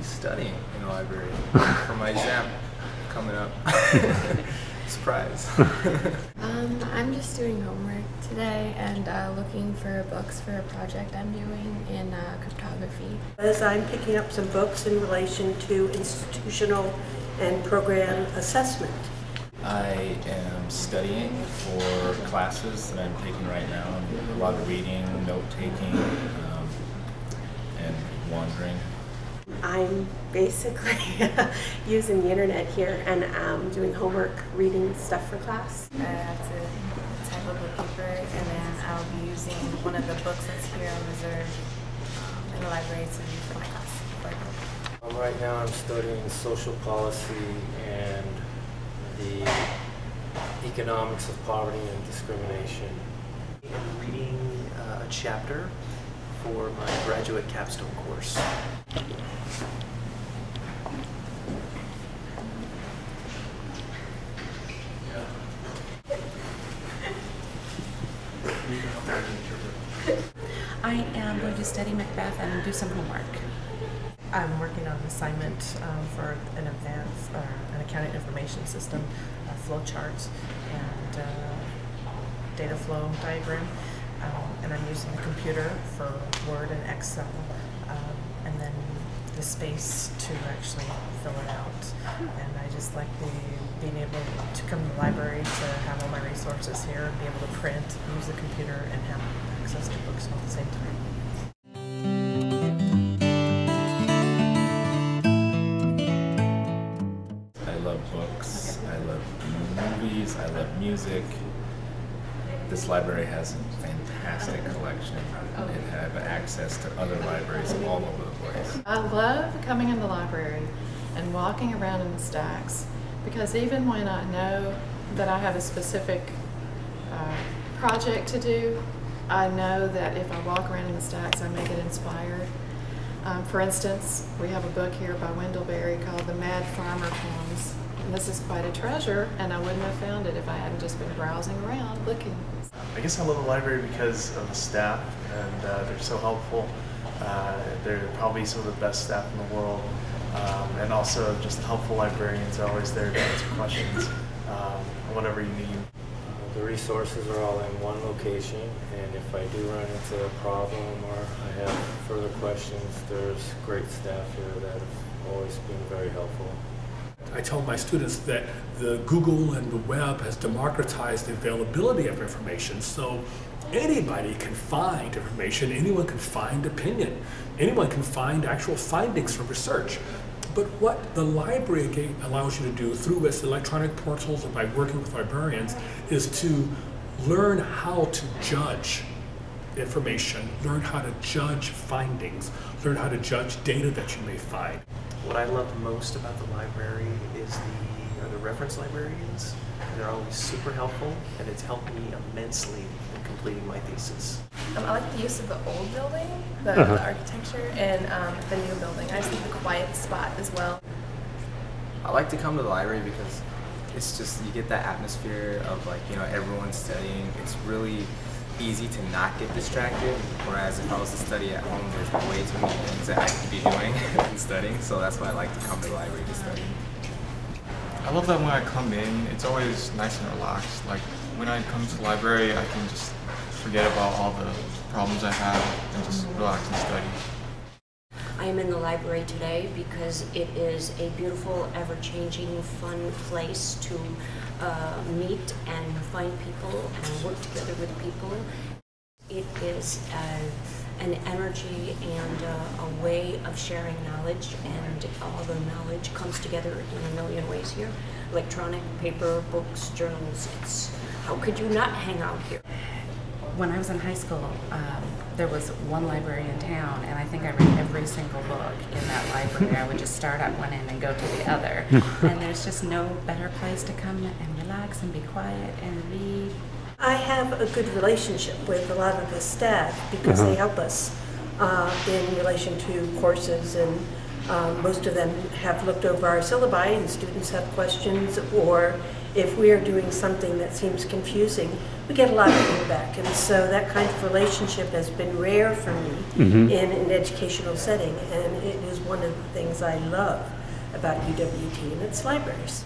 studying in the library for my exam coming up. Surprise. I'm just doing homework today and looking for books for a project I'm doing in cryptography. As I'm picking up some books in relation to institutional and program assessment. I am studying for classes that I'm taking right now. A lot of reading, note-taking, and wandering. I'm basically using the internet here and doing homework, reading stuff for class. I have to type up a paper, and then I'll be using one of the books that's here on reserve in the library to read for my class. Right now I'm studying social policy and the economics of poverty and discrimination. I'm reading a chapter for my graduate capstone course. I am going to study Macbeth and do some homework. I'm working on an assignment for an advanced an accounting information system, flow charts, and data flow diagram. And I'm using the computer for Word and Excel, and then the space to actually fill it out. And I just like being able to come to the library to have all my resources here, be able to print, use the computer, and have access to books all at the same time. I love books, I love movies, I love music. This library has a fantastic collection. It has access to other libraries all over the place. I love coming in the library and walking around in the stacks, because even when I know that I have a specific project to do, I know that if I walk around in the stacks, I may get inspired. For instance, we have a book here by Wendell Berry called The Mad Farmer Poems. And this is quite a treasure, and I wouldn't have found it if I hadn't just been browsing around looking. I guess I love the library because of the staff, and they're so helpful. They're probably some of the best staff in the world, and also just helpful librarians are always there to answer questions, whatever you need. The resources are all in one location, and if I do run into a problem or I have further questions, there's great staff here that have always been very helpful. I tell my students that the Google and the web has democratized the availability of information, so anybody can find information, anyone can find opinion, anyone can find actual findings from research. But what the library allows you to do through its electronic portals and by working with librarians is to learn how to judge information, learn how to judge findings, learn how to judge data that you may find. What I love most about the library is the reference librarians. They're always super helpful, and it's helped me immensely in completing my thesis. I like the use of the old building, the architecture, and the new building. I just like the quiet spot as well. I like to come to the library because it's just, you get that atmosphere of everyone's studying. It's really easy to not get distracted, whereas if I was to study at home, there's way too many things that I could be doing and studying, so that's why I like to come to the library to study. I love that when I come in, it's always nice and relaxed. Like, when I come to the library, I can just forget about all the problems I have and just relax and study. I am in the library today because it is a beautiful, ever-changing, fun place to meet and find people and work together with people. It is an energy and a way of sharing knowledge, and all the knowledge comes together in a million ways here. Electronic, paper, books, journals. How could you not hang out here? When I was in high school, there was one library in town, and I think I read every single book in that library. I would just start at one end and go to the other. And there's just no better place to come and relax and be quiet and read. I have a good relationship with a lot of the staff because they help us in relation to courses, and most of them have looked over our syllabi, and students have questions, or if we are doing something that seems confusing, we get a lot of feedback. And so that kind of relationship has been rare for me in an educational setting, and it is one of the things I love about UWT and its libraries.